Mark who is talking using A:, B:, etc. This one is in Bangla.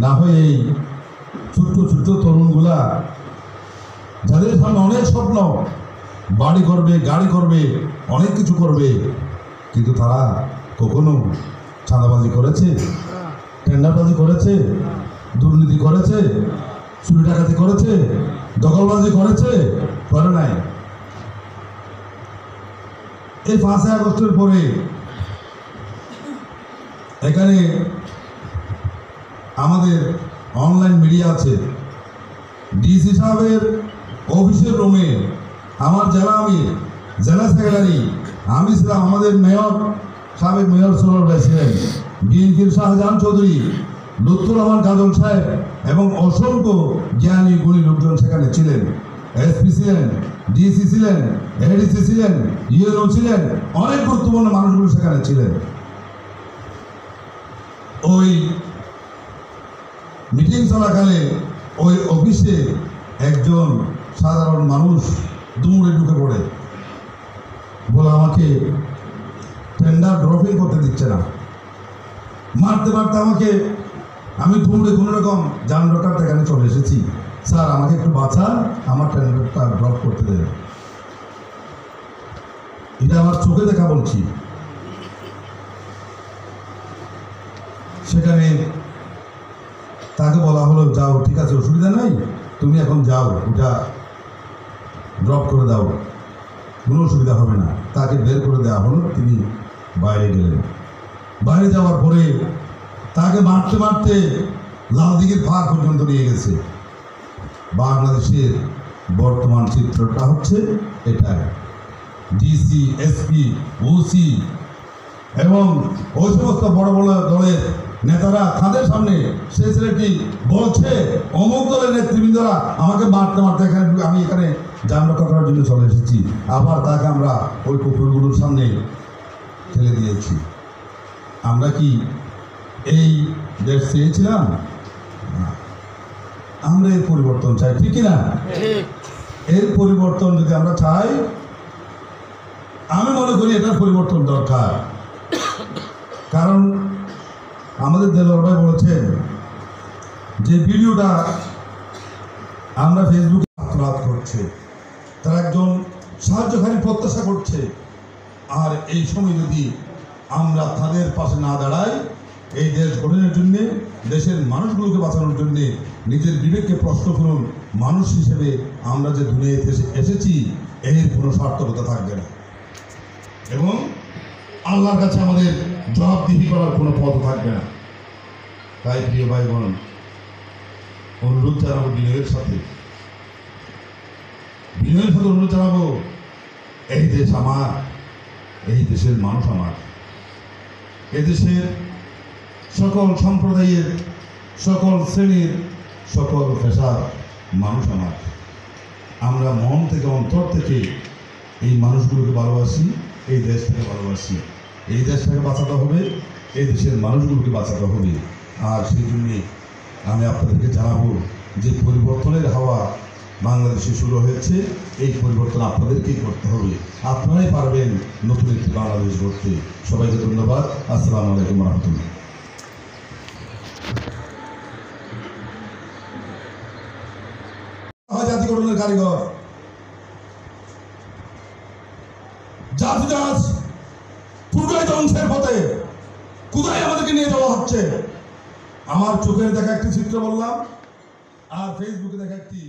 A: না হয় এই ছোট্ট ছোট্ট তরুণগুলা যাদের সামনে অনেক স্বপ্ন, বাড়ি করবে, গাড়ি করবে, অনেক কিছু করবে, কিন্তু তারা কখনো চাঁদাবাজি করেছে, টেন্ডারবাজি করেছে, দুর্নীতি করেছে, চুরি ডাকাতি করেছে, দখলবাজি করেছে? করে নাই। এই 5 আগস্টের পরে এখানে আমাদের অনলাইন মিডিয়া আছে। ডিসি সাহেবের অফিসের রুমে আমার জেলা সেক্রেটারি আমি ছিলাম, আমাদের মেয়র সাবেক মেয়র সরোর ভাই ছিলেন, বিএনপির শাহজাহান চৌধুরী, লুৎফুর রহমান কাজল সাহেব এবং অসংখ্য জ্ঞানী গুণী লোকজন সেখানে ছিলেন। এসপি ছিলেন, ডিসি ছিলেন, এডিসি ছিলেন, ইউএনও ছিলেন, অনেক গুরুত্বপূর্ণ মানুষগুলো সেখানে ছিলেন। ওই মিটিং চলাকালে ওই অফিসে একজন সাধারণ মানুষ দুমড়ে ঢুকে পড়ে, বলে আমাকে টেন্ডার ড্রপিং করতে দিচ্ছে না, মারতে মারতে আমাকে, আমি দুমড়ে কোনো রকম যান রক্ষার এখানে চলে এসেছি, স্যার আমাকে একটু বাঁচান, আমার টেন্ডারটা ড্রপ করতে দেন। এটা আমার চোখে দেখা বলছি। সেখানে তাকে বলা হলো, যাও, ঠিক আছে, অসুবিধা নাই, তুমি এখন যাও, ওটা ড্রপ করে দাও, কোনো অসুবিধা হবে না। তাকে বের করে দেওয়া হলো, তিনি বাইরে গেলেন। বাইরে যাওয়ার পরে তাকে মারতে মারতে লালদিঘির পার পর্যন্ত নিয়ে গেছে। বাংলাদেশের বর্তমান চিত্রটা হচ্ছে এটাই। ডিসি, এসপি, ওসি এবং ওই সমস্ত বড় বড় দলের নেতারা তাদের সামনে সে ছেলেটি বলছে অমুক দলের নেতৃবৃন্দরা আমাকে মারতে মারতে আমি এখানে যান রক্ষা করার জন্য চলে এসেছি। আবার তাকে আমরা ওই কুকুরগুলোর সামনে ঠেলে দিয়েছি। আমরা কি এই দেশ চেয়েছিলাম? আমরা এর পরিবর্তন চাই, ঠিক না? এর পরিবর্তন যদি আমরা চাই, আমি মনে করি এটার পরিবর্তন দরকার। কারণ আমাদের দেলোয়ার ভাই বলেছেন যে ভিডিওটা আমরা ফেসবুকে আপলোড করছে, তারা একজন সাহায্যকারী প্রত্যাশা করছে। আর এই সময় যদি আমরা তাদের পাশে না দাঁড়াই, এই দেশ গঠনের জন্যে, দেশের মানুষগুলোকে বাঁচানোর জন্যে নিজের বিবেককে প্রশ্ন করুন। মানুষ হিসেবে আমরা যে দুনিয়াতে এসেছি, এর কোনো সার্থকতা থাকবে না এবং আল্লাহর কাছে আমাদের জবাবদিহি করার কোনো পথ থাকবে না। তাই প্রিয় ভাই বোন, অনুরোধ জানাবো বিনয়ের সাথে অনুরোধ জানাবো, এই দেশ আমার, এই দেশের মানুষ আমার, এদেশের সকল সম্প্রদায়ের, সকল শ্রেণীর, সকল পেশার মানুষ আমার। আমরা মন থেকে, অন্তর থেকে এই মানুষগুলোকে ভালোবাসি, এই দেশটাকে ভালোবাসি। এই দেশটাকে বাঁচাতে হবে, এই দেশের মানুষগুলোকে বাঁচাতে হবে। আর সেই জন্যে আমি আপনাদেরকে জানাবো যে পরিবর্তনের হাওয়া বাংলাদেশে শুরু হয়েছে। এই পরিবর্তন আপনাদেরকেই করতে হবে। আপনারাই পারবেন নতুন একটি বাংলাদেশ গড়তে। সবাইকে ধন্যবাদ। আসসালামু আলাইকুম রহমতুল্লাহ। জাতি গঠনের কারিগর, জাতিদাস পুরোটাই ধ্বংসের পথে। কোথায় আমাদেরকে নিয়ে যাওয়া হচ্ছে? আমার চোখের দেখা একটি চিত্র বললাম, আর ফেসবুকে দেখা একটি